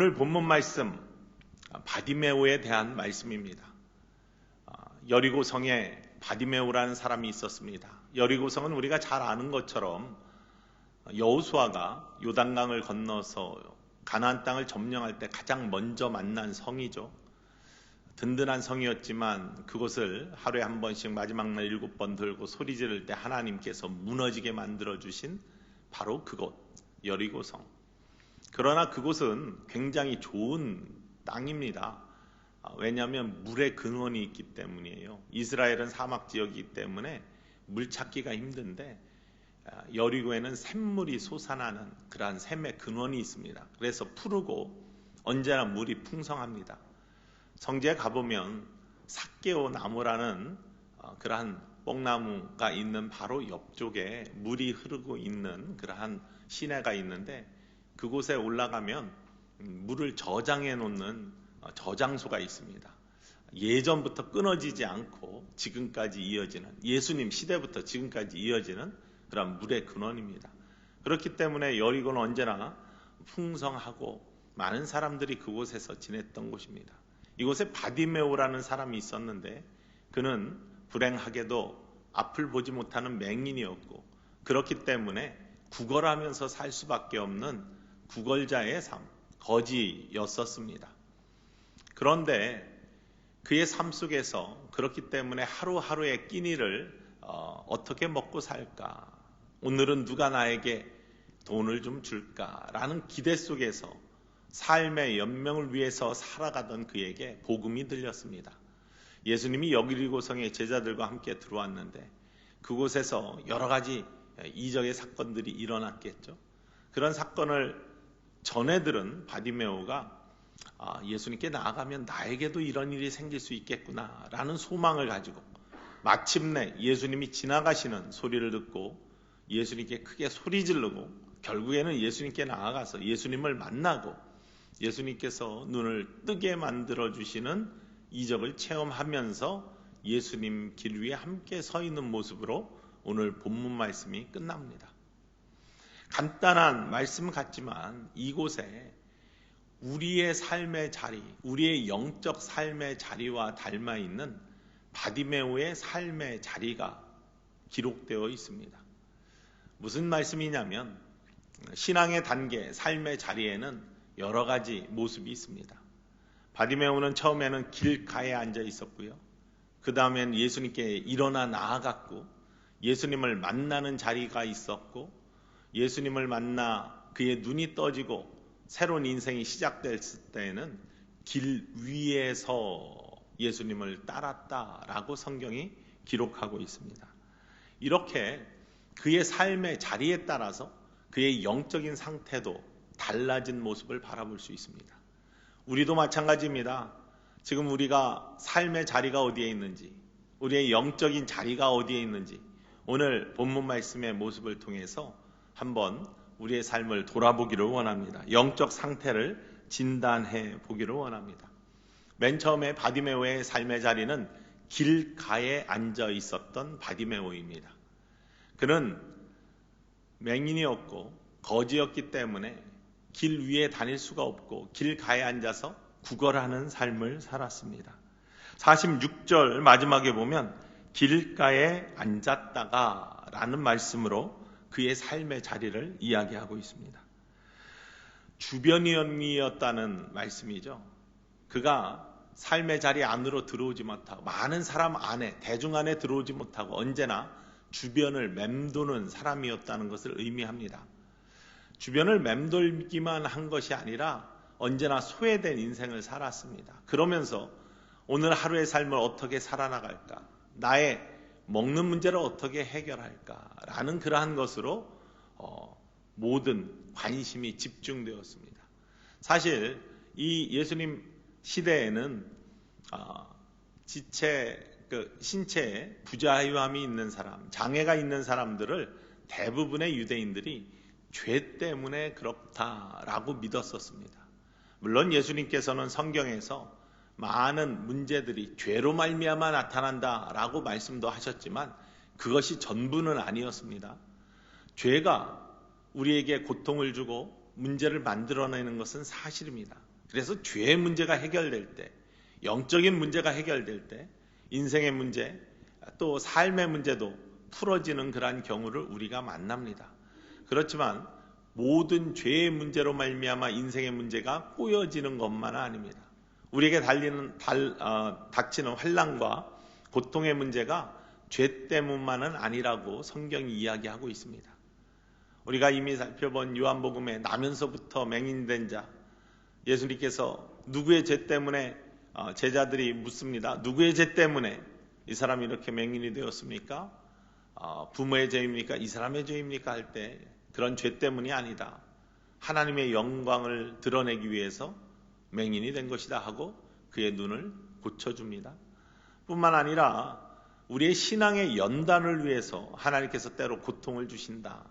오늘 본문 말씀 바디메오에 대한 말씀입니다. 여리고성에 바디메오라는 사람이 있었습니다. 여리고성은 우리가 잘 아는 것처럼 여호수아가 요단강을 건너서 가나안 땅을 점령할 때 가장 먼저 만난 성이죠. 든든한 성이었지만 그곳을 하루에 한 번씩 마지막 날 7번 들고 소리 지를 때 하나님께서 무너지게 만들어주신 바로 그곳 여리고성. 그러나 그곳은 굉장히 좋은 땅입니다. 왜냐하면 물의 근원이 있기 때문이에요. 이스라엘은 사막 지역이기 때문에 물 찾기가 힘든데 여리고에는 샘물이 솟아나는 그러한 샘의 근원이 있습니다. 그래서 푸르고 언제나 물이 풍성합니다. 성지에 가보면 삭개오 나무라는 그러한 뽕나무가 있는 바로 옆쪽에 물이 흐르고 있는 그러한 시내가 있는데 그곳에 올라가면 물을 저장해 놓는 저장소가 있습니다. 예전부터 끊어지지 않고 지금까지 이어지는, 예수님 시대부터 지금까지 이어지는 그런 물의 근원입니다. 그렇기 때문에 여리고는 언제나 풍성하고 많은 사람들이 그곳에서 지냈던 곳입니다. 이곳에 바디메오라는 사람이 있었는데 그는 불행하게도 앞을 보지 못하는 맹인이었고 그렇기 때문에 구걸하면서 살 수밖에 없는 구걸자의 삶, 거지였었습니다. 그런데 그의 삶 속에서 그렇기 때문에 하루하루의 끼니를 어떻게 먹고 살까? 오늘은 누가 나에게 돈을 좀 줄까라는 기대 속에서 삶의 연명을 위해서 살아가던 그에게 복음이 들렸습니다. 예수님이 여리고성의 제자들과 함께 들어왔는데 그곳에서 여러 가지 이적의 사건들이 일어났겠죠. 그런 사건을 전해 들은 바디메오가 예수님께 나아가면 나에게도 이런 일이 생길 수 있겠구나 라는 소망을 가지고 마침내 예수님이 지나가시는 소리를 듣고 예수님께 크게 소리 지르고 결국에는 예수님께 나아가서 예수님을 만나고 예수님께서 눈을 뜨게 만들어 주시는 이적을 체험하면서 예수님 길 위에 함께 서 있는 모습으로 오늘 본문 말씀이 끝납니다. 간단한 말씀 같지만 이곳에 우리의 삶의 자리, 우리의 영적 삶의 자리와 닮아 있는 바디메오의 삶의 자리가 기록되어 있습니다. 무슨 말씀이냐면 신앙의 단계, 삶의 자리에는 여러 가지 모습이 있습니다. 바디메오는 처음에는 길가에 앉아 있었고요. 그 다음엔 예수님께 일어나 나아갔고 예수님을 만나는 자리가 있었고 예수님을 만나 그의 눈이 떠지고 새로운 인생이 시작됐을 때에는 길 위에서 예수님을 따랐다라고 성경이 기록하고 있습니다. 이렇게 그의 삶의 자리에 따라서 그의 영적인 상태도 달라진 모습을 바라볼 수 있습니다. 우리도 마찬가지입니다. 지금 우리가 삶의 자리가 어디에 있는지, 우리의 영적인 자리가 어디에 있는지 오늘 본문 말씀의 모습을 통해서 한번 우리의 삶을 돌아보기를 원합니다. 영적 상태를 진단해 보기를 원합니다. 맨 처음에 바디메오의 삶의 자리는 길가에 앉아 있었던 바디메오입니다. 그는 맹인이었고 거지였기 때문에 길 위에 다닐 수가 없고 길가에 앉아서 구걸하는 삶을 살았습니다. 46절 마지막에 보면 길가에 앉았다가 라는 말씀으로 그의 삶의 자리를 이야기하고 있습니다. 주변인이었다는 말씀이죠. 그가 삶의 자리 안으로 들어오지 못하고 많은 사람 안에, 대중 안에 들어오지 못하고 언제나 주변을 맴도는 사람이었다는 것을 의미합니다. 주변을 맴돌기만 한 것이 아니라 언제나 소외된 인생을 살았습니다. 그러면서 오늘 하루의 삶을 어떻게 살아나갈까? 나의 먹는 문제를 어떻게 해결할까? 라는 그러한 것으로 모든 관심이 집중되었습니다. 사실 이 예수님 시대에는 신체에 부자유함이 있는 사람, 장애가 있는 사람들을 대부분의 유대인들이 죄 때문에 그렇다라고 믿었었습니다. 물론 예수님께서는 성경에서 많은 문제들이 죄로 말미암아 나타난다라고 말씀도 하셨지만 그것이 전부는 아니었습니다. 죄가 우리에게 고통을 주고 문제를 만들어내는 것은 사실입니다. 그래서 죄의 문제가 해결될 때, 영적인 문제가 해결될 때 인생의 문제, 또 삶의 문제도 풀어지는 그러한 경우를 우리가 만납니다. 그렇지만 모든 죄의 문제로 말미암아 인생의 문제가 꼬여지는 것만은 아닙니다. 우리에게 닥치는 환난과 고통의 문제가 죄 때문만은 아니라고 성경이 이야기하고 있습니다. 우리가 이미 살펴본 요한복음에 나면서부터 맹인된 자, 예수님께서 누구의 죄 때문에, 제자들이 묻습니다. 누구의 죄 때문에 이 사람이 이렇게 맹인이 되었습니까? 부모의 죄입니까? 이 사람의 죄입니까? 할 때 그런 죄 때문이 아니다. 하나님의 영광을 드러내기 위해서 맹인이 된 것이다 하고 그의 눈을 고쳐줍니다. 뿐만 아니라 우리의 신앙의 연단을 위해서 하나님께서 때로 고통을 주신다.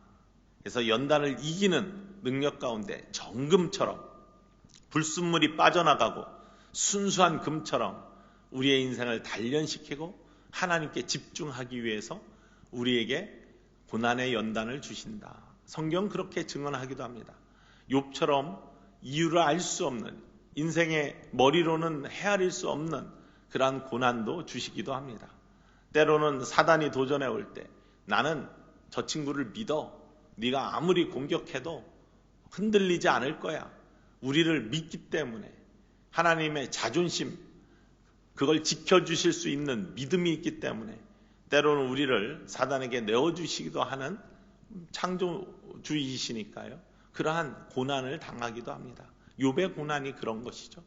그래서 연단을 이기는 능력 가운데 정금처럼 불순물이 빠져나가고 순수한 금처럼 우리의 인생을 단련시키고 하나님께 집중하기 위해서 우리에게 고난의 연단을 주신다. 성경 그렇게 증언하기도 합니다. 욥처럼 이유를 알 수 없는, 인생의 머리로는 헤아릴 수 없는 그러한 고난도 주시기도 합니다. 때로는 사단이 도전해 올 때 나는 저 친구를 믿어. 네가 아무리 공격해도 흔들리지 않을 거야. 우리를 믿기 때문에 하나님의 자존심, 그걸 지켜주실 수 있는 믿음이 있기 때문에 때로는 우리를 사단에게 내어주시기도 하는 창조주이시니까요. 그러한 고난을 당하기도 합니다. 욥의 고난이 그런 것이죠.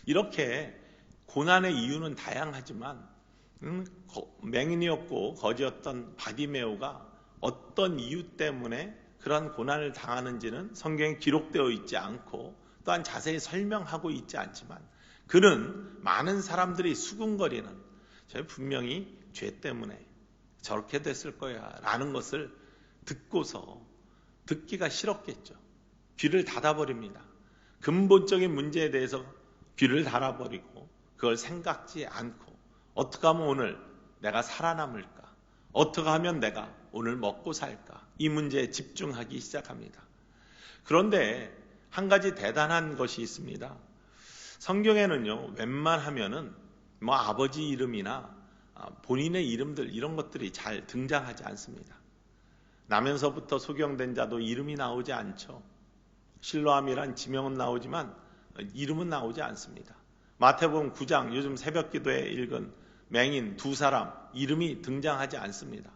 이렇게 고난의 이유는 다양하지만 맹인이었고 거지였던 바디메오가 어떤 이유 때문에 그러한 고난을 당하는지는 성경에 기록되어 있지 않고 또한 자세히 설명하고 있지 않지만 그는 많은 사람들이 수군거리는 분명히 죄 때문에 저렇게 됐을 거야 라는 것을 듣고서 듣기가 싫었겠죠. 귀를 닫아버립니다. 근본적인 문제에 대해서 귀를 닫아버리고 그걸 생각지 않고 어떻게 하면 오늘 내가 살아남을까? 어떻게 하면 내가 오늘 먹고 살까? 이 문제에 집중하기 시작합니다. 그런데 한 가지 대단한 것이 있습니다. 성경에는요, 웬만하면은 아버지 이름이나 본인의 이름들 이런 것들이 잘 등장하지 않습니다. 나면서부터 소경된 자도 이름이 나오지 않죠. 실로암이란 지명은 나오지만 이름은 나오지 않습니다. 마태복음 9장 요즘 새벽기도에 읽은 맹인 두 사람 이름이 등장하지 않습니다.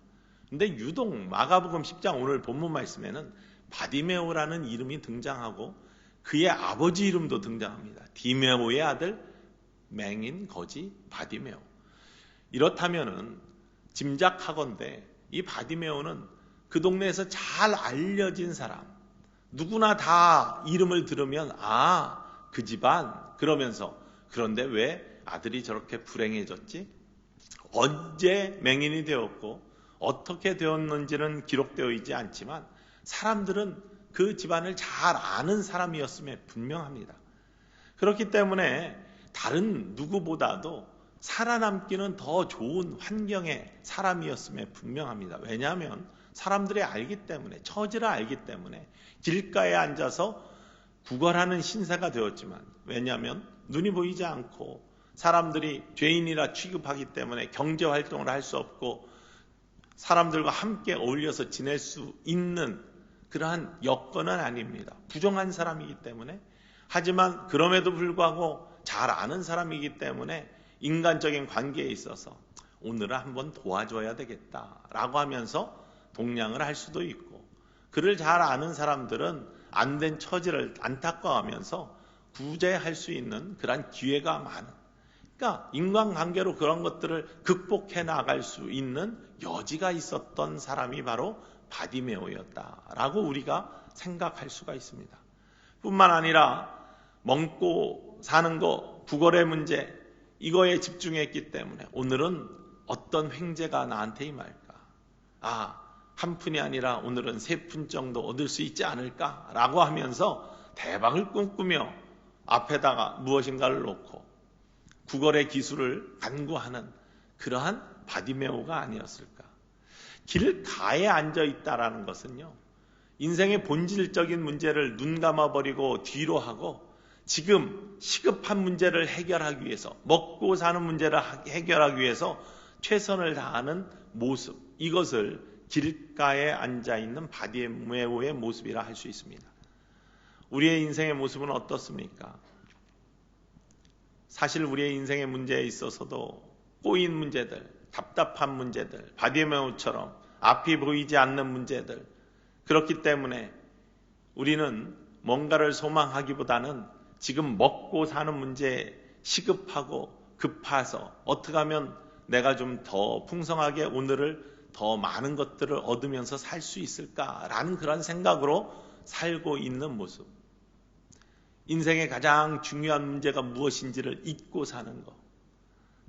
근데 유독 마가복음 10장 오늘 본문 말씀에는 바디메오라는 이름이 등장하고 그의 아버지 이름도 등장합니다. 디메오의 아들 맹인 거지 바디메오. 이렇다면은 짐작하건대 이 바디메오는 그 동네에서 잘 알려진 사람, 누구나 다 이름을 들으면 그 집안 그러면서 그런데 왜 아들이 저렇게 불행해졌지? 언제 맹인이 되었고 어떻게 되었는지는 기록되어 있지 않지만 사람들은 그 집안을 잘 아는 사람이었음에 분명합니다. 그렇기 때문에 다른 누구보다도 살아남기는 더 좋은 환경의 사람이었음에 분명합니다. 왜냐하면 사람들이 알기 때문에, 처지를 알기 때문에 길가에 앉아서 구걸하는 신세가 되었지만, 왜냐하면 눈이 보이지 않고 사람들이 죄인이라 취급하기 때문에 경제활동을 할 수 없고 사람들과 함께 어울려서 지낼 수 있는 그러한 여건은 아닙니다. 부정한 사람이기 때문에. 하지만 그럼에도 불구하고 잘 아는 사람이기 때문에 인간적인 관계에 있어서 오늘은 한번 도와줘야 되겠다라고 하면서 동냥을 할 수도 있고, 그를 잘 아는 사람들은 안 된 처지를 안타까워하면서 구제할 수 있는 그런 기회가 많은, 그러니까 인간관계로 그런 것들을 극복해 나갈 수 있는 여지가 있었던 사람이 바로 바디메오였다라고 우리가 생각할 수가 있습니다. 뿐만 아니라 먹고 사는 거, 구걸의 문제, 이거에 집중했기 때문에 오늘은 어떤 횡재가 나한테 임할까? 한 푼이 아니라 오늘은 3푼 정도 얻을 수 있지 않을까라고 하면서 대박을 꿈꾸며 앞에다가 무엇인가를 놓고 구걸의 기술을 간구하는 그러한 바디메오가 아니었을까. 길가에 앉아있다라는 것은요, 인생의 본질적인 문제를 눈 감아버리고 뒤로 하고 지금 시급한 문제를 해결하기 위해서, 먹고 사는 문제를 해결하기 위해서 최선을 다하는 모습, 이것을 길가에 앉아있는 바디메오의 모습이라 할 수 있습니다. 우리의 인생의 모습은 어떻습니까? 사실 우리의 인생의 문제에 있어서도 꼬인 문제들, 답답한 문제들, 바디메오처럼 앞이 보이지 않는 문제들, 그렇기 때문에 우리는 뭔가를 소망하기보다는 지금 먹고 사는 문제에 시급하고 급해서 어떻게 하면 내가 좀 더 풍성하게 오늘을 더 많은 것들을 얻으면서 살 수 있을까라는 그런 생각으로 살고 있는 모습. 인생의 가장 중요한 문제가 무엇인지를 잊고 사는 것.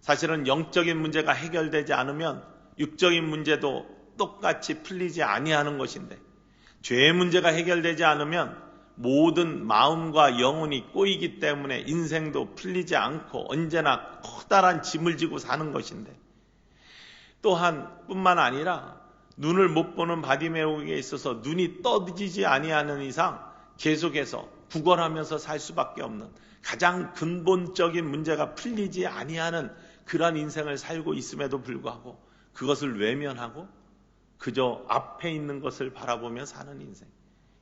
사실은 영적인 문제가 해결되지 않으면 육적인 문제도 똑같이 풀리지 아니하는 것인데, 죄의 문제가 해결되지 않으면 모든 마음과 영혼이 꼬이기 때문에 인생도 풀리지 않고 언제나 커다란 짐을 지고 사는 것인데, 또한 뿐만 아니라 눈을 못 보는 바디메오에게 있어서 눈이 떠지지 아니하는 이상 계속해서 구걸하면서 살 수밖에 없는 가장 근본적인 문제가 풀리지 아니하는 그런 인생을 살고 있음에도 불구하고 그것을 외면하고 그저 앞에 있는 것을 바라보며 사는 인생.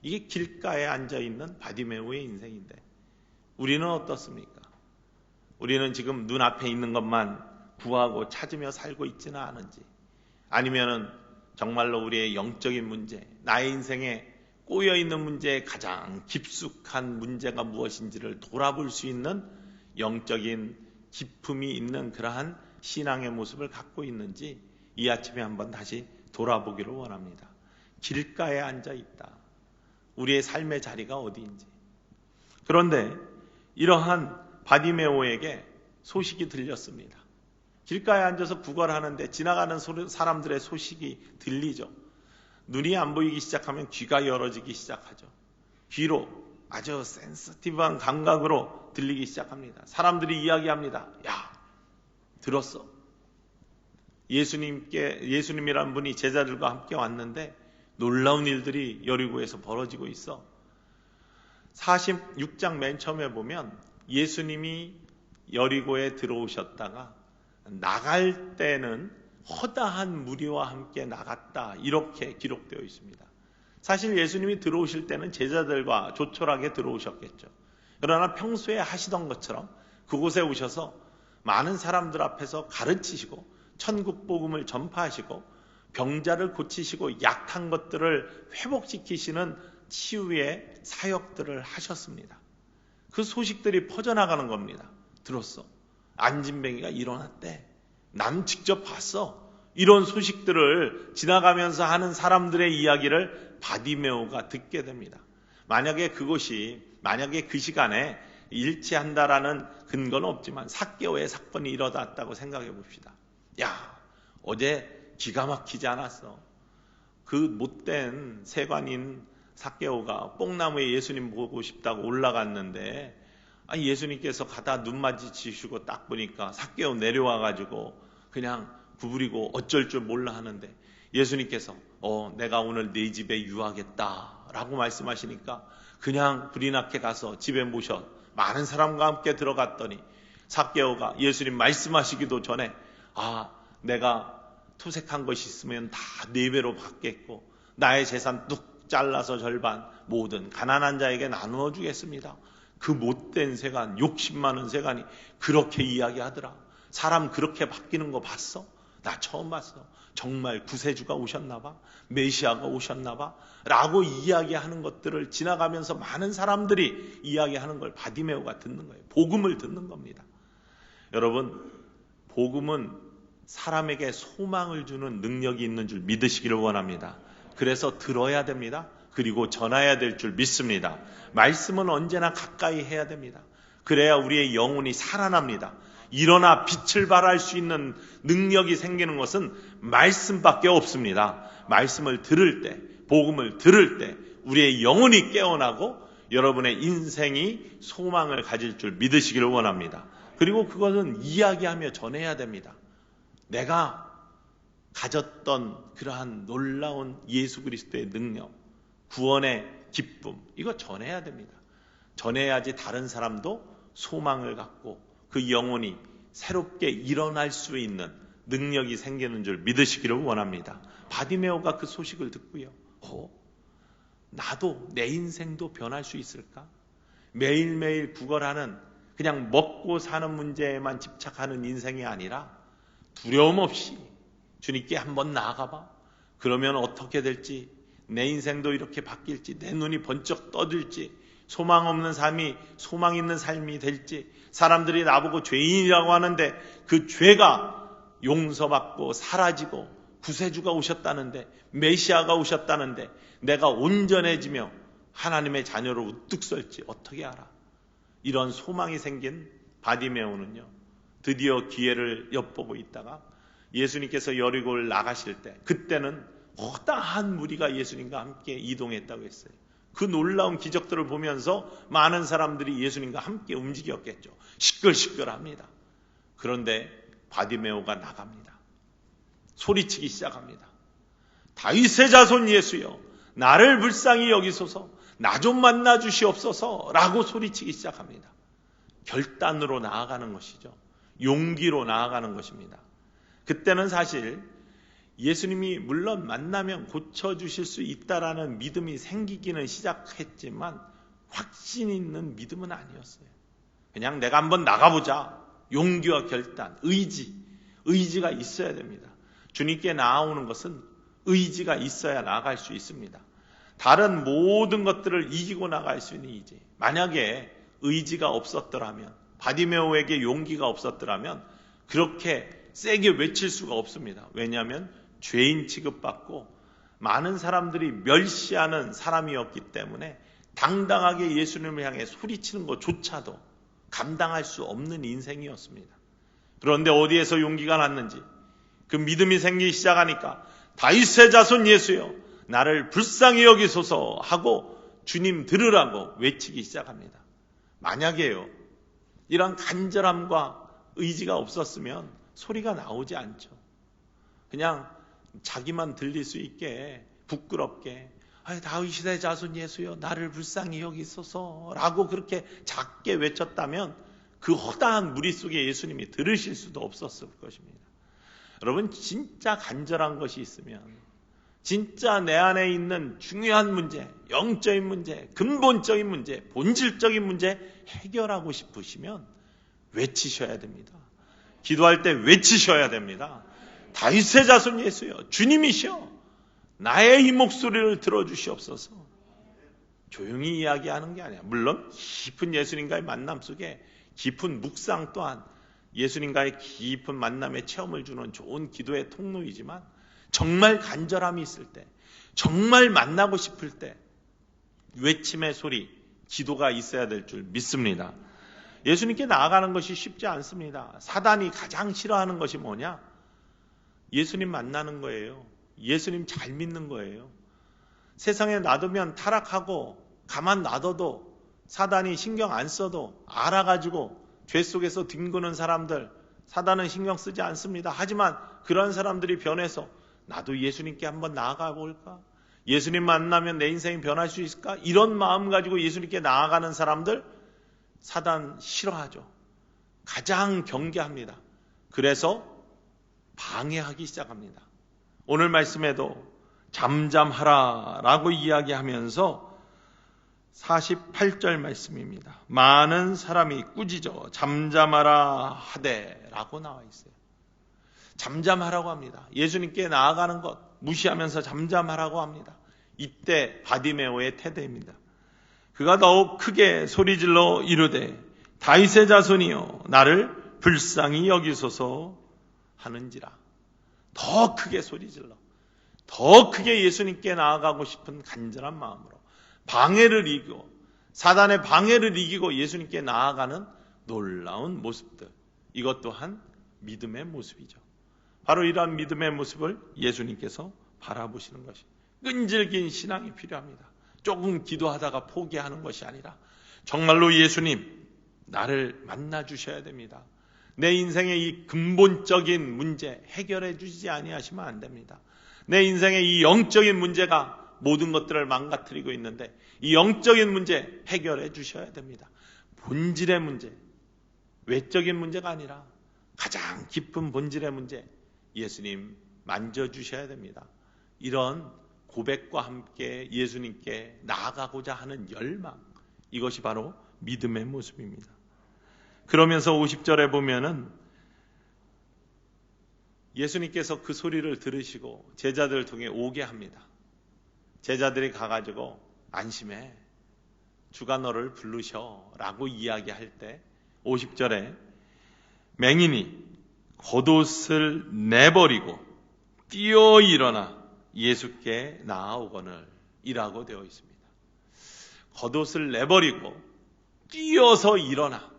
이게 길가에 앉아있는 바디메오의 인생인데, 우리는 어떻습니까? 우리는 지금 눈앞에 있는 것만 구하고 찾으며 살고 있지는 않은지, 아니면은 정말로 우리의 영적인 문제, 나의 인생에 꼬여있는 문제의 가장 깊숙한 문제가 무엇인지를 돌아볼 수 있는 영적인 기품이 있는 그러한 신앙의 모습을 갖고 있는지 이 아침에 한번 다시 돌아보기를 원합니다. 길가에 앉아있다. 우리의 삶의 자리가 어디인지. 그런데 이러한 바디메오에게 소식이 들렸습니다. 길가에 앉아서 구걸하는데 지나가는 사람들의 소식이 들리죠. 눈이 안 보이기 시작하면 귀가 열어지기 시작하죠. 귀로 아주 센시티브한 감각으로 들리기 시작합니다. 사람들이 이야기합니다. 야, 들었어? 예수님이란 분이 제자들과 함께 왔는데 놀라운 일들이 여리고에서 벌어지고 있어. 46장 맨 처음에 보면 예수님이 여리고에 들어오셨다가 나갈 때는 허다한 무리와 함께 나갔다, 이렇게 기록되어 있습니다. 사실 예수님이 들어오실 때는 제자들과 조촐하게 들어오셨겠죠. 그러나 평소에 하시던 것처럼 그곳에 오셔서 많은 사람들 앞에서 가르치시고 천국 복음을 전파하시고 병자를 고치시고 약한 것들을 회복시키시는 치유의 사역들을 하셨습니다. 그 소식들이 퍼져나가는 겁니다. 들었어? 안진뱅이가 일어났대. 난 직접 봤어. 이런 소식들을 지나가면서 하는 사람들의 이야기를 바디메오가 듣게 됩니다. 만약에 그 시간에 일치한다라는 근거는 없지만 삭개오의 사건이 일어났다고 생각해 봅시다. 야, 어제 기가 막히지 않았어? 그 못된 세관인 삭개오가 뽕나무에 예수님 보고 싶다고 올라갔는데, 아니 예수님께서 가다 눈 마주치시고 딱 보니까 삭개오 내려와가지고 그냥 구부리고 어쩔 줄 몰라 하는데, 예수님께서 내가 오늘 네 집에 유하겠다 라고 말씀하시니까 그냥 불이 나게 가서 집에 모셔 많은 사람과 함께 들어갔더니 삭개오가 예수님 말씀하시기도 전에 내가 투색한 것이 있으면 다 4배로 받겠고 나의 재산 뚝 잘라서 절반 모든 가난한 자에게 나누어 주겠습니다. 그 못된 세간, 욕심 많은 세간이 그렇게 이야기하더라. 사람 그렇게 바뀌는 거 봤어? 나 처음 봤어. 정말 구세주가 오셨나 봐, 메시아가 오셨나 봐 라고 이야기하는 것들을 지나가면서 많은 사람들이 이야기하는 걸 바디메오가 듣는 거예요. 복음을 듣는 겁니다. 여러분, 복음은 사람에게 소망을 주는 능력이 있는 줄 믿으시기를 원합니다. 그래서 들어야 됩니다. 그리고 전해야 될 줄 믿습니다. 말씀은 언제나 가까이 해야 됩니다. 그래야 우리의 영혼이 살아납니다. 일어나 빛을 발할 수 있는 능력이 생기는 것은 말씀밖에 없습니다. 말씀을 들을 때, 복음을 들을 때 우리의 영혼이 깨어나고 여러분의 인생이 소망을 가질 줄 믿으시기를 원합니다. 그리고 그것은 이야기하며 전해야 됩니다. 내가 가졌던 그러한 놀라운 예수 그리스도의 능력, 구원의 기쁨, 이거 전해야 됩니다. 전해야지 다른 사람도 소망을 갖고 그 영혼이 새롭게 일어날 수 있는 능력이 생기는 줄 믿으시기를 원합니다. 바디메오가 그 소식을 듣고요. 나도 내 인생도 변할 수 있을까? 매일매일 구걸하는 그냥 먹고 사는 문제에만 집착하는 인생이 아니라 두려움 없이 주님께 한번 나아가봐. 그러면 어떻게 될지, 내 인생도 이렇게 바뀔지, 내 눈이 번쩍 떠들지, 소망 없는 삶이 소망 있는 삶이 될지, 사람들이 나보고 죄인이라고 하는데 그 죄가 용서받고 사라지고 구세주가 오셨다는데, 메시아가 오셨다는데 내가 온전해지며 하나님의 자녀로 우뚝 설지 어떻게 알아? 이런 소망이 생긴 바디메오는요, 드디어 기회를 엿보고 있다가 예수님께서 여리고를 나가실 때, 그때는 허다한 무리가 예수님과 함께 이동했다고 했어요. 그 놀라운 기적들을 보면서 많은 사람들이 예수님과 함께 움직였겠죠. 시끌시끌합니다. 그런데 바디메오가 나갑니다. 소리치기 시작합니다. 다윗의 자손 예수여, 나를 불쌍히 여기소서, 나 좀 만나 주시옵소서 라고 소리치기 시작합니다. 결단으로 나아가는 것이죠. 용기로 나아가는 것입니다. 그때는 사실 예수님이 물론 만나면 고쳐주실 수 있다라는 믿음이 생기기는 시작했지만 확신 있는 믿음은 아니었어요. 그냥 내가 한번 나가보자. 용기와 결단, 의지가 있어야 됩니다. 주님께 나아오는 것은 의지가 있어야 나아갈 수 있습니다. 다른 모든 것들을 이기고 나갈 수 있는 의지. 만약에 의지가 없었더라면, 바디메오에게 용기가 없었더라면 그렇게 세게 외칠 수가 없습니다. 왜냐하면 죄인 취급받고 많은 사람들이 멸시하는 사람이었기 때문에 당당하게 예수님을 향해 소리치는 것조차도 감당할 수 없는 인생이었습니다. 그런데 어디에서 용기가 났는지, 그 믿음이 생기기 시작하니까 다윗의 자손 예수여, 나를 불쌍히 여기소서 하고 주님 들으라고 외치기 시작합니다. 만약에요, 이런 간절함과 의지가 없었으면 소리가 나오지 않죠. 그냥 자기만 들릴 수 있게 부끄럽게 다윗의 자손 예수여, 나를 불쌍히 여기소서 라고 그렇게 작게 외쳤다면 그 허다한 무리 속에 예수님이 들으실 수도 없었을 것입니다. 여러분, 진짜 간절한 것이 있으면, 진짜 내 안에 있는 중요한 문제, 영적인 문제, 근본적인 문제, 본질적인 문제 해결하고 싶으시면 외치셔야 됩니다. 기도할 때 외치셔야 됩니다. 다윗의 자손 예수여, 주님이시여, 나의 이 목소리를 들어주시옵소서. 조용히 이야기하는 게 아니야. 물론 깊은 예수님과의 만남 속에 깊은 묵상 또한 예수님과의 깊은 만남의 체험을 주는 좋은 기도의 통로이지만, 정말 간절함이 있을 때, 정말 만나고 싶을 때 외침의 소리, 기도가 있어야 될 줄 믿습니다. 예수님께 나아가는 것이 쉽지 않습니다. 사단이 가장 싫어하는 것이 뭐냐? 예수님 만나는 거예요. 예수님 잘 믿는 거예요. 세상에 놔두면 타락하고 가만 놔둬도 사단이 신경 안 써도 알아가지고 죄 속에서 뒹구는 사람들, 사단은 신경 쓰지 않습니다. 하지만 그런 사람들이 변해서 나도 예수님께 한번 나아가 볼까? 예수님 만나면 내 인생이 변할 수 있을까? 이런 마음 가지고 예수님께 나아가는 사람들 사단 싫어하죠. 가장 경계합니다. 그래서 방해하기 시작합니다. 오늘 말씀에도 잠잠하라 라고 이야기하면서 48절 말씀입니다. 많은 사람이 꾸짖어 잠잠하라 하되 라고 나와 있어요. 잠잠하라고 합니다. 예수님께 나아가는 것 무시하면서 잠잠하라고 합니다. 이때 바디메오의 태도입니다. 그가 더욱 크게 소리질러 이르되 다윗의 자손이여, 나를 불쌍히 여기소서 하는지라. 더 크게 소리질러, 더 크게 예수님께 나아가고 싶은 간절한 마음으로 방해를 이기고, 사단의 방해를 이기고 예수님께 나아가는 놀라운 모습들, 이것 또한 믿음의 모습이죠. 바로 이러한 믿음의 모습을 예수님께서 바라보시는 것이, 끈질긴 신앙이 필요합니다. 조금 기도하다가 포기하는 것이 아니라 정말로 예수님, 나를 만나 주셔야 됩니다. 내 인생의 이 근본적인 문제 해결해 주시지 아니하시면 안 됩니다. 내 인생의 이 영적인 문제가 모든 것들을 망가뜨리고 있는데 이 영적인 문제 해결해 주셔야 됩니다. 본질의 문제, 외적인 문제가 아니라 가장 깊은 본질의 문제, 예수님 만져주셔야 됩니다. 이런 고백과 함께 예수님께 나아가고자 하는 열망, 이것이 바로 믿음의 모습입니다. 그러면서 50절에 보면은 예수님께서 그 소리를 들으시고 제자들을 통해 오게 합니다. 제자들이 가가지고 안심해, 주가 너를 부르셔 라고 이야기할 때 50절에 맹인이 겉옷을 내버리고 뛰어 일어나 예수께 나아오거늘 이라고 되어 있습니다. 겉옷을 내버리고 뛰어서 일어나,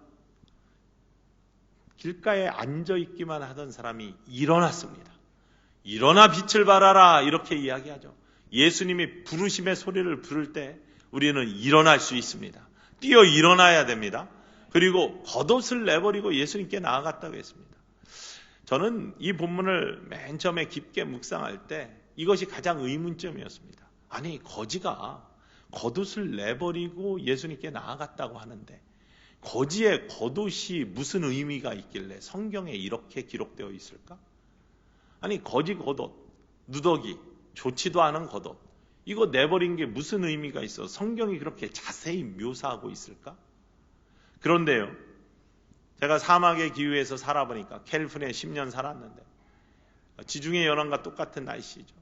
길가에 앉아있기만 하던 사람이 일어났습니다. 일어나 빛을 발하라 이렇게 이야기하죠. 예수님이 부르심의 소리를 부를 때 우리는 일어날 수 있습니다. 뛰어 일어나야 됩니다. 그리고 겉옷을 내버리고 예수님께 나아갔다고 했습니다. 저는 이 본문을 맨 처음에 깊게 묵상할 때 이것이 가장 의문점이었습니다. 아니, 거지가 겉옷을 내버리고 예수님께 나아갔다고 하는데 거지의 겉옷이 무슨 의미가 있길래 성경에 이렇게 기록되어 있을까? 아니, 거지 겉옷, 누더기, 좋지도 않은 겉옷, 이거 내버린 게 무슨 의미가 있어? 성경이 그렇게 자세히 묘사하고 있을까? 그런데요, 제가 사막의 기후에서 살아보니까 캘리포니아에 10년 살았는데 지중해 연안과 똑같은 날씨죠.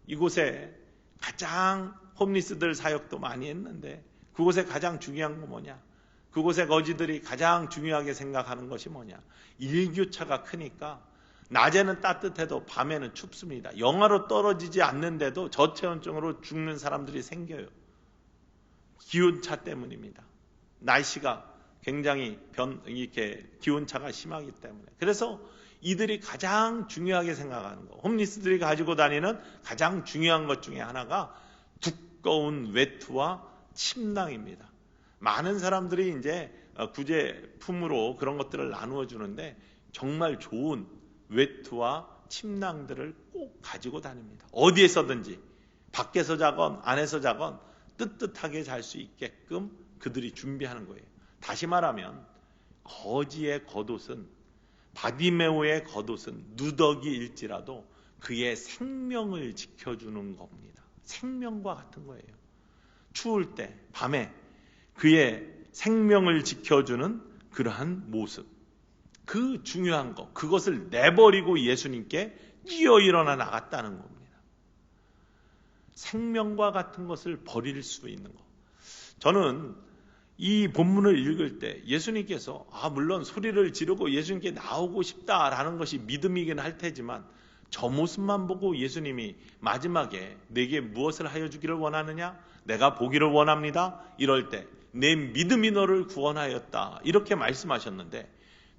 이곳에 가장 홈리스들 사역도 많이 했는데 그곳에 가장 중요한 건 뭐냐? 그곳의 거지들이 가장 중요하게 생각하는 것이 뭐냐? 일교차가 크니까 낮에는 따뜻해도 밤에는 춥습니다. 영하로 떨어지지 않는데도 저체온증으로 죽는 사람들이 생겨요. 기온차 때문입니다. 날씨가 굉장히 이렇게 기온차가 심하기 때문에. 그래서 이들이 가장 중요하게 생각하는 거, 홈리스들이 가지고 다니는 가장 중요한 것 중에 하나가 두꺼운 외투와 침낭입니다. 많은 사람들이 이제 구제품으로 그런 것들을 나누어 주는데 정말 좋은 외투와 침낭들을 꼭 가지고 다닙니다. 어디에서든지 밖에서 자건 안에서 자건 뜨뜻하게 잘 수 있게끔 그들이 준비하는 거예요. 다시 말하면 거지의 겉옷은, 바디메오의 겉옷은 누더기일지라도 그의 생명을 지켜주는 겁니다. 생명과 같은 거예요. 추울 때 밤에 그의 생명을 지켜주는 그러한 모습, 그 중요한 것, 그것을 내버리고 예수님께 뛰어 일어나 나갔다는 겁니다. 생명과 같은 것을 버릴 수 있는 것. 저는 이 본문을 읽을 때 예수님께서 물론 소리를 지르고 예수님께 나오고 싶다라는 것이 믿음이긴 할 테지만 저 모습만 보고 예수님이 마지막에 내게 무엇을 하여 주기를 원하느냐? 내가 보기를 원합니다. 이럴 때 내 믿음이 너를 구원하였다 이렇게 말씀하셨는데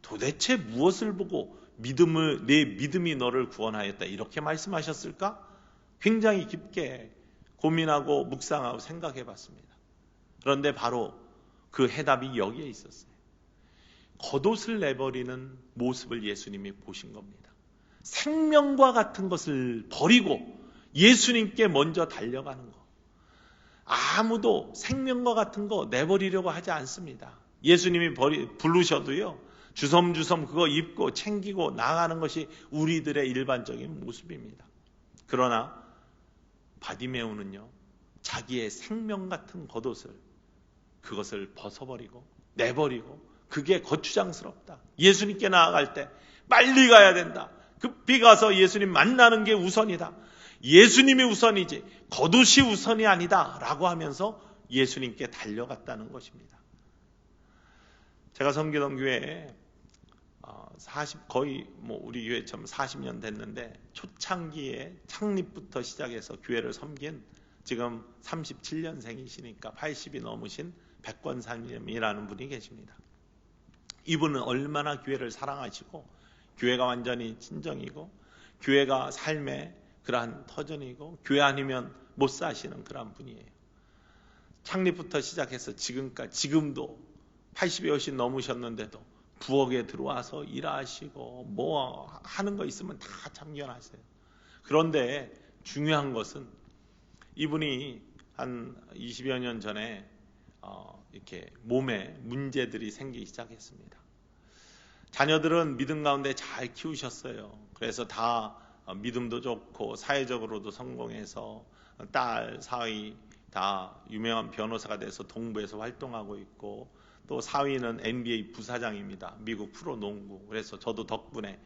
도대체 무엇을 보고 내 믿음이 너를 구원하였다 이렇게 말씀하셨을까? 굉장히 깊게 고민하고 묵상하고 생각해 봤습니다. 그런데 바로 그 해답이 여기에 있었어요. 겉옷을 내버리는 모습을 예수님이 보신 겁니다. 생명과 같은 것을 버리고 예수님께 먼저 달려가는 것. 아무도 생명과 같은 거 내버리려고 하지 않습니다. 예수님이 부르셔도요, 주섬주섬 그거 입고 챙기고 나가는 것이 우리들의 일반적인 모습입니다. 그러나 바디메오는요, 자기의 생명 같은 겉옷을, 그것을 벗어버리고 내버리고 그게 거추장스럽다. 예수님께 나아갈 때 빨리 가야 된다. 급히 가서 예수님 만나는 게 우선이다. 예수님이 우선이지 겉옷이 우선이 아니다 라고 하면서 예수님께 달려갔다는 것입니다. 제가 섬기던 교회에 거의 우리 교회처럼 40년 됐는데 초창기에 창립부터 시작해서 교회를 섬긴 지금 37년생이시니까 80이 넘으신 백권사님이라는 분이 계십니다. 이분은 얼마나 교회를 사랑하시고 교회가 완전히 친정이고 교회가 삶의 그러한 터전이고 교회 아니면 못 사시는 그러한 분이에요. 창립부터 시작해서 지금도 80이 훨씬 넘으셨는데도 부엌에 들어와서 일하시고 하는 거 있으면 다 참견하세요. 그런데 중요한 것은 이분이 한 20여 년 전에 이렇게 몸에 문제들이 생기기 시작했습니다. 자녀들은 믿음 가운데 잘 키우셨어요. 그래서 다 믿음도 좋고 사회적으로도 성공해서 딸, 사위 다 유명한 변호사가 돼서 동부에서 활동하고 있고, 또 사위는 NBA 부사장입니다. 미국 프로농구. 그래서 저도 덕분에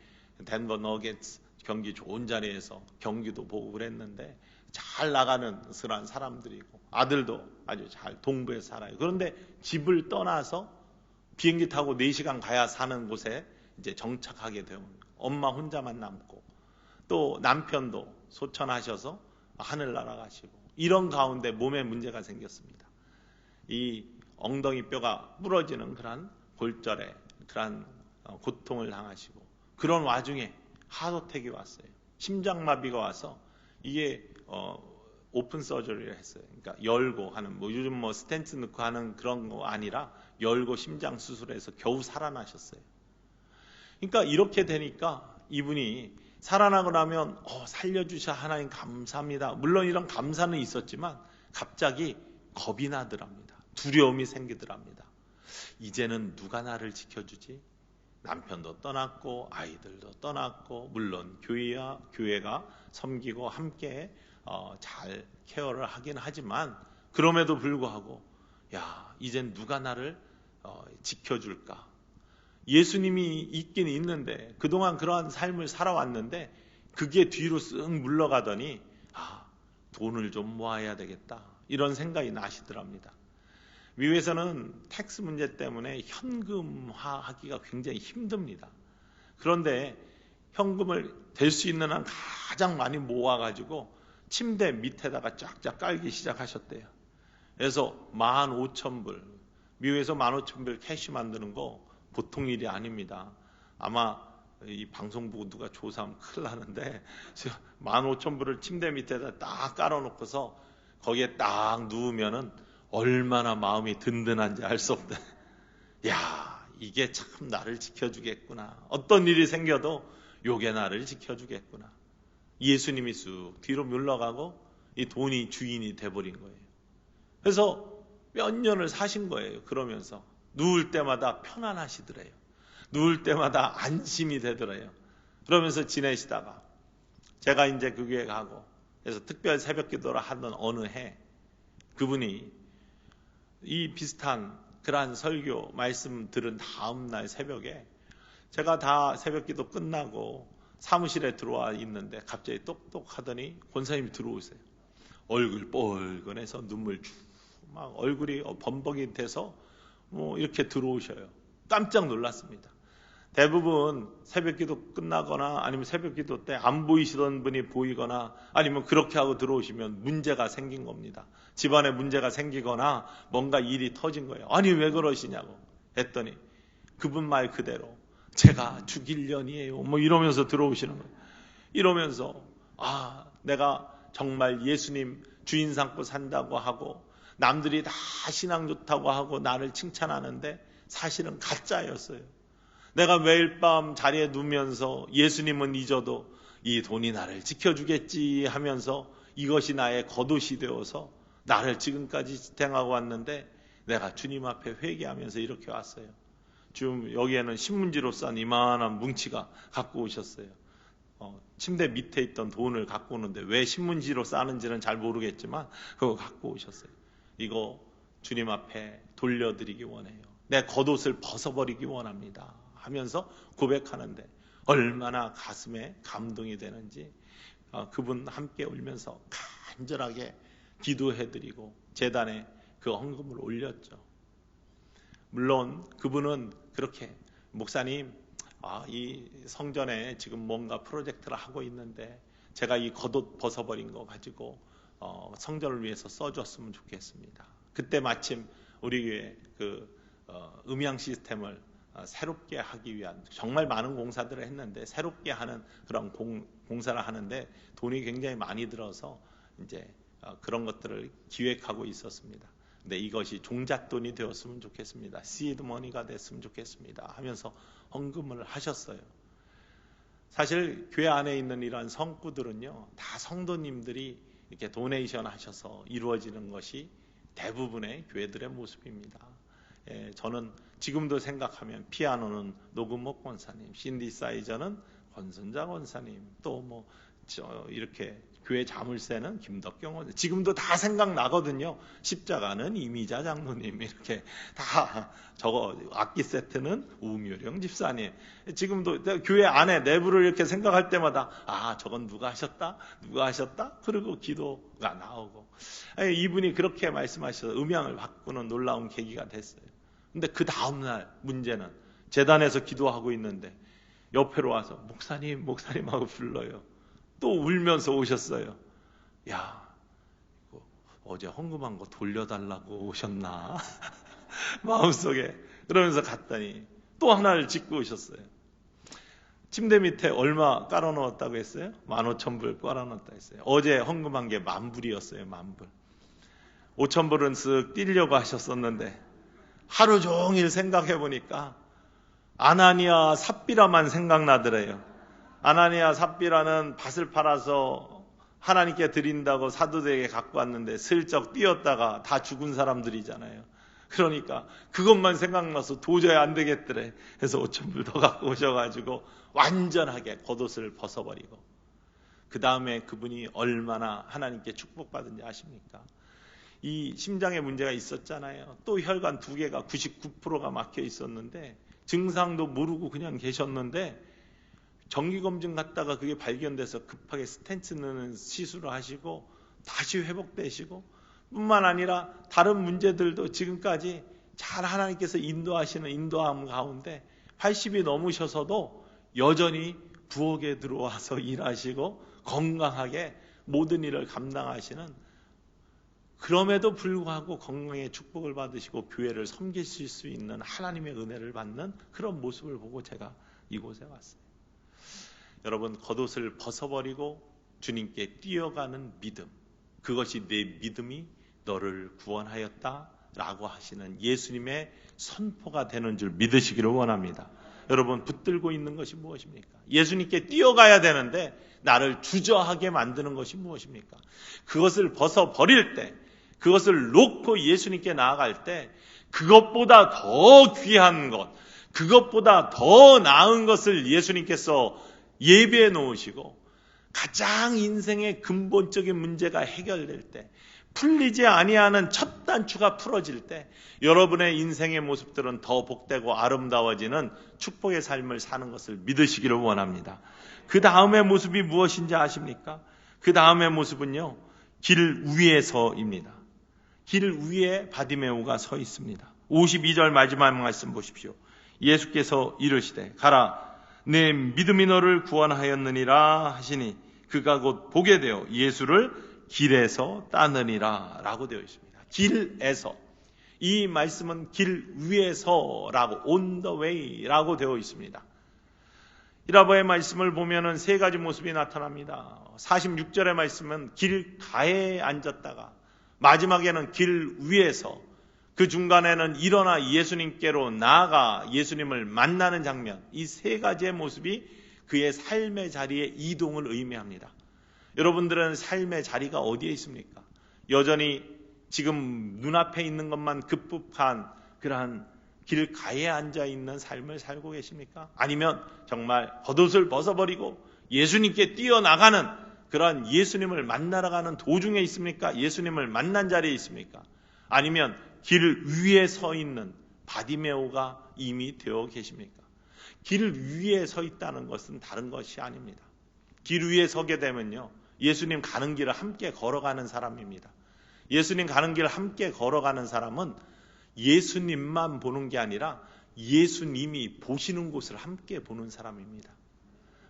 덴버 너겟츠 경기 좋은 자리에서 경기도 보고 그랬는데 잘 나가는 그런 사람들이고, 아들도 아주 잘 동부에 살아요. 그런데 집을 떠나서 비행기 타고 4시간 가야 사는 곳에 이제 정착하게 되면 엄마 혼자만 남고, 또 남편도 소천하셔서 하늘나라 가시고, 이런 가운데 몸에 문제가 생겼습니다. 이 엉덩이 뼈가 부러지는 그런 골절에 그런 고통을 당하시고, 그런 와중에 하트어택이 왔어요. 심장마비가 와서 이게 오픈 서저리를 했어요. 그러니까 열고 하는, 요즘 스텐트 넣고 하는 그런 거 아니라 열고 심장 수술해서 겨우 살아나셨어요. 그러니까 이렇게 되니까 이분이 살아나고 나면 살려주셔 하나님 감사합니다. 물론 이런 감사는 있었지만 갑자기 겁이 나더랍니다. 두려움이 생기더랍니다. 이제는 누가 나를 지켜주지? 남편도 떠났고 아이들도 떠났고, 물론 교회가 섬기고 함께 잘 케어를 하긴 하지만, 그럼에도 불구하고 이젠 누가 나를 지켜줄까? 예수님이 있긴 있는데 그동안 그러한 삶을 살아왔는데 그게 뒤로 쓱 물러가더니 돈을 좀 모아야 되겠다, 이런 생각이 나시더랍니다. 미국에서는 텍스 문제 때문에 현금화하기가 굉장히 힘듭니다. 그런데 현금을 될 수 있는 한 가장 많이 모아가지고 침대 밑에다가 쫙쫙 깔기 시작하셨대요. 그래서 15,000불, 미국에서 15,000불 캐시 만드는 거 보통 일이 아닙니다. 아마 이 방송 보고 누가 조사하면 큰일 나는데, 15,000불을 침대 밑에다 딱 깔아놓고서 거기에 딱 누우면은 얼마나 마음이 든든한지 알 수 없다. 이게 참 나를 지켜주겠구나. 어떤 일이 생겨도 요게 나를 지켜주겠구나. 예수님이 쑥 뒤로 물러가고 이 돈이 주인이 돼버린 거예요. 그래서 몇 년을 사신 거예요. 그러면서 누울 때마다 편안하시더래요. 누울 때마다 안심이 되더래요. 그러면서 지내시다가 제가 이제 그 교회 가고, 그래서 특별 새벽 기도를 하던 어느 해 그분이 이 비슷한 그러한 설교 말씀 들은 다음 날 새벽에, 제가 다 새벽 기도 끝나고 사무실에 들어와 있는데 갑자기 똑똑 하더니 권사님이 들어오세요. 얼굴 뻘건해서 눈물 막 얼굴이 범벅이 돼서 이렇게 들어오셔요. 깜짝 놀랐습니다. 대부분 새벽 기도 끝나거나 아니면 새벽 기도 때 안 보이시던 분이 보이거나 아니면 그렇게 하고 들어오시면 문제가 생긴 겁니다. 집안에 문제가 생기거나 뭔가 일이 터진 거예요. 아니 왜 그러시냐고 했더니 그분 말 그대로 제가 죽일 년이에요 이러면서 들어오시는 거예요. 이러면서 내가 정말 예수님 주인 삼고 산다고 하고 남들이 다 신앙 좋다고 하고 나를 칭찬하는데 사실은 가짜였어요. 내가 매일 밤 자리에 누우면서 예수님은 잊어도 이 돈이 나를 지켜주겠지 하면서 이것이 나의 겉옷이 되어서 나를 지금까지 지탱하고 왔는데 내가 주님 앞에 회개하면서 이렇게 왔어요. 지금 여기에는 신문지로 싼 이만한 뭉치가 갖고 오셨어요. 침대 밑에 있던 돈을 갖고 오는데 왜 신문지로 싸는지는 잘 모르겠지만 그거 갖고 오셨어요. 이거 주님 앞에 돌려드리기 원해요. 내 겉옷을 벗어버리기 원합니다 하면서 고백하는데 얼마나 가슴에 감동이 되는지 그분 함께 울면서 간절하게 기도해드리고 제단에 그 헌금을 올렸죠. 물론 그분은 그렇게 목사님 이 성전에 지금 뭔가 프로젝트를 하고 있는데 제가 이 겉옷 벗어버린 거 가지고 성전을 위해서 써줬으면 좋겠습니다. 그때 마침 우리 교회 그 음향 시스템을 새롭게 하기 위한 정말 많은 공사들을 했는데 새롭게 하는 그런 공사를 하는데 돈이 굉장히 많이 들어서 이제 그런 것들을 기획하고 있었습니다. 근데 이것이 종잣돈이 되었으면 좋겠습니다. 시드 머니가 됐으면 좋겠습니다 하면서 헌금을 하셨어요. 사실 교회 안에 있는 이러한 성구들은요 다 성도님들이 이렇게 도네이션 하셔서 이루어지는 것이 대부분의 교회들의 모습입니다. 저는 지금도 생각하면 피아노는 노금목 권사님, 신디사이저는 권순자 권사님, 또 이렇게 교회 자물쇠는 김덕경 원사님, 지금도 다 생각나거든요. 십자가는 이미자 장로님, 이렇게 다 저거 악기 세트는 우묘령 집사님. 지금도 교회 안에 내부를 이렇게 생각할 때마다 저건 누가 하셨다? 그리고 기도가 나오고. 이분이 그렇게 말씀하셔서 음향을 바꾸는 놀라운 계기가 됐어요. 근데 그 다음날 문제는 제단에서 기도하고 있는데 옆으로 와서 목사님 하고 불러요. 또 울면서 오셨어요. 야, 이거 어제 헌금한 거 돌려달라고 오셨나? 마음속에. 그러면서 갔더니 또 하나를 짓고 오셨어요. 침대 밑에 얼마 깔아놓았다고 했어요? 15,000불 깔아놓았다 했어요. 어제 헌금한 게 10,000불이었어요. 10,000불. 5,000불은 쓱 띄려고 하셨었는데 하루 종일 생각해보니까 아나니아 삽비라만 생각나더래요. 아나니아 삽비라는 밭을 팔아서 하나님께 드린다고 사도들에게 갖고 왔는데 슬쩍 뛰었다가 다 죽은 사람들이잖아요. 그러니까 그것만 생각나서 도저히 안 되겠더래. 그래서 5,000불 더 갖고 오셔가지고 완전하게 겉옷을 벗어버리고, 그 다음에 그분이 얼마나 하나님께 축복받은지 아십니까? 이 심장에 문제가 있었잖아요. 또 혈관 2개가 99%가 막혀 있었는데 증상도 모르고 그냥 계셨는데 정기검진 갔다가 그게 발견돼서 급하게 스텐트 넣는 시술을 하시고 다시 회복되시고, 뿐만 아니라 다른 문제들도 지금까지 잘 하나님께서 인도하시는 인도함 가운데 80이 넘으셔서도 여전히 부엌에 들어와서 일하시고 건강하게 모든 일을 감당하시는, 그럼에도 불구하고 건강의 축복을 받으시고 교회를 섬기실 수 있는 하나님의 은혜를 받는 그런 모습을 보고 제가 이곳에 왔어요. 여러분, 겉옷을 벗어버리고 주님께 뛰어가는 믿음, 그것이 내 믿음이 너를 구원하였다 라고 하시는 예수님의 선포가 되는 줄 믿으시기를 원합니다. 여러분, 붙들고 있는 것이 무엇입니까? 예수님께 뛰어가야 되는데 나를 주저하게 만드는 것이 무엇입니까? 그것을 벗어버릴 때, 그것을 놓고 예수님께 나아갈 때 그것보다 더 귀한 것, 그것보다 더 나은 것을 예수님께서 예배해 놓으시고, 가장 인생의 근본적인 문제가 해결될 때, 풀리지 아니하는 첫 단추가 풀어질 때 여러분의 인생의 모습들은 더 복되고 아름다워지는 축복의 삶을 사는 것을 믿으시기를 원합니다. 그 다음의 모습이 무엇인지 아십니까? 그 다음의 모습은요, 길 위에서입니다. 길 위에 바디메오가 서 있습니다. 52절 마지막 말씀 보십시오. 예수께서 이르시되 가라, 내 믿음이 너를 구원하였느니라 하시니 그가 곧 보게 되어 예수를 길에서 따느니라 라고 되어 있습니다. 길에서. 이 말씀은 길 위에서라고, on the way라고 되어 있습니다. 히라보의 말씀을 보면은 세 가지 모습이 나타납니다. 46절의 말씀은 길가에 앉았다가, 마지막에는 길 위에서, 그 중간에는 일어나 예수님께로 나아가 예수님을 만나는 장면, 이 세 가지의 모습이 그의 삶의 자리의 이동을 의미합니다. 여러분들은 삶의 자리가 어디에 있습니까? 여전히 지금 눈앞에 있는 것만 급급한 그러한 길가에 앉아있는 삶을 살고 계십니까? 아니면 정말 겉옷을 벗어버리고 예수님께 뛰어나가는 그러한 예수님을 만나러 가는 도중에 있습니까? 예수님을 만난 자리에 있습니까? 아니면 길 위에 서 있는 바디메오가 이미 되어 계십니까? 길 위에 서 있다는 것은 다른 것이 아닙니다. 길 위에 서게 되면요, 예수님 가는 길을 함께 걸어가는 사람입니다. 예수님 가는 길을 함께 걸어가는 사람은 예수님만 보는 게 아니라 예수님이 보시는 곳을 함께 보는 사람입니다.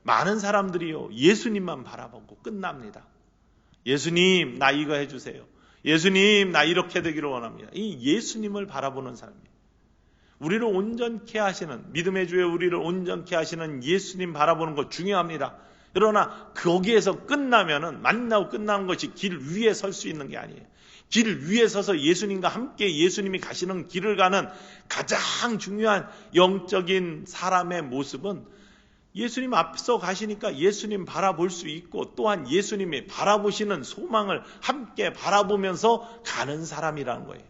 많은 사람들이요, 예수님만 바라보고 끝납니다. 예수님, 나 이거 해주세요. 예수님, 나 이렇게 되기를 원합니다. 이 예수님을 바라보는 사람이에요. 우리를 온전케 하시는, 믿음의 주에 우리를 온전케 하시는 예수님 바라보는 것 중요합니다. 그러나 거기에서 끝나면은, 만나고 끝나는 것이 길 위에 설 수 있는 게 아니에요. 길 위에 서서 예수님과 함께 예수님이 가시는 길을 가는 가장 중요한 영적인 사람의 모습은 예수님 앞서 가시니까 예수님 바라볼 수 있고 또한 예수님이 바라보시는 소망을 함께 바라보면서 가는 사람이라는 거예요.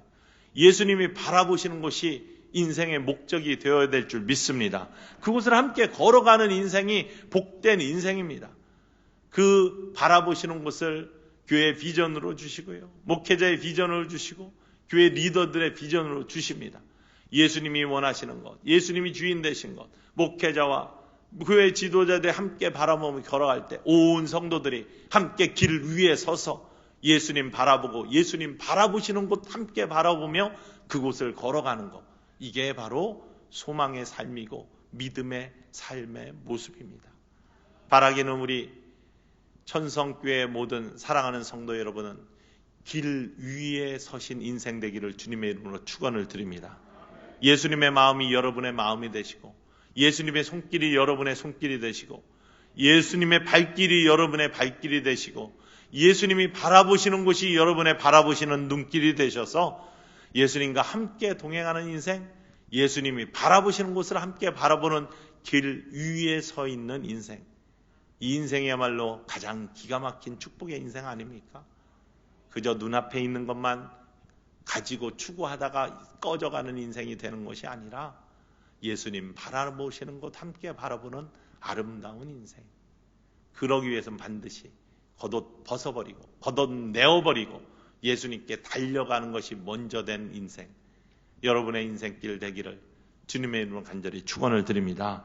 예수님이 바라보시는 곳이 인생의 목적이 되어야 될 줄 믿습니다. 그곳을 함께 걸어가는 인생이 복된 인생입니다. 그 바라보시는 곳을 교회 비전으로 주시고요. 목회자의 비전으로 주시고 교회 리더들의 비전으로 주십니다. 예수님이 원하시는 것, 예수님이 주인 되신 것, 목회자와 교회 지도자들이 함께 바라보며 걸어갈 때 온 성도들이 함께 길 위에 서서 예수님 바라보고 예수님 바라보시는 곳 함께 바라보며 그곳을 걸어가는 것, 이게 바로 소망의 삶이고 믿음의 삶의 모습입니다. 바라기는 우리 천성교회 모든 사랑하는 성도 여러분은 길 위에 서신 인생 되기를 주님의 이름으로 축원을 드립니다. 예수님의 마음이 여러분의 마음이 되시고 예수님의 손길이 여러분의 손길이 되시고 예수님의 발길이 여러분의 발길이 되시고 예수님이 바라보시는 곳이 여러분의 바라보시는 눈길이 되셔서 예수님과 함께 동행하는 인생, 예수님이 바라보시는 곳을 함께 바라보는 길 위에 서 있는 인생, 이 인생이야말로 가장 기가 막힌 축복의 인생 아닙니까? 그저 눈앞에 있는 것만 가지고 추구하다가 꺼져가는 인생이 되는 것이 아니라 예수님 바라보시는 곳 함께 바라보는 아름다운 인생. 그러기 위해서는 반드시 겉옷 벗어버리고 겉옷 내어버리고 예수님께 달려가는 것이 먼저 된 인생, 여러분의 인생길 되기를 주님의 이름으로 간절히 축원을 드립니다.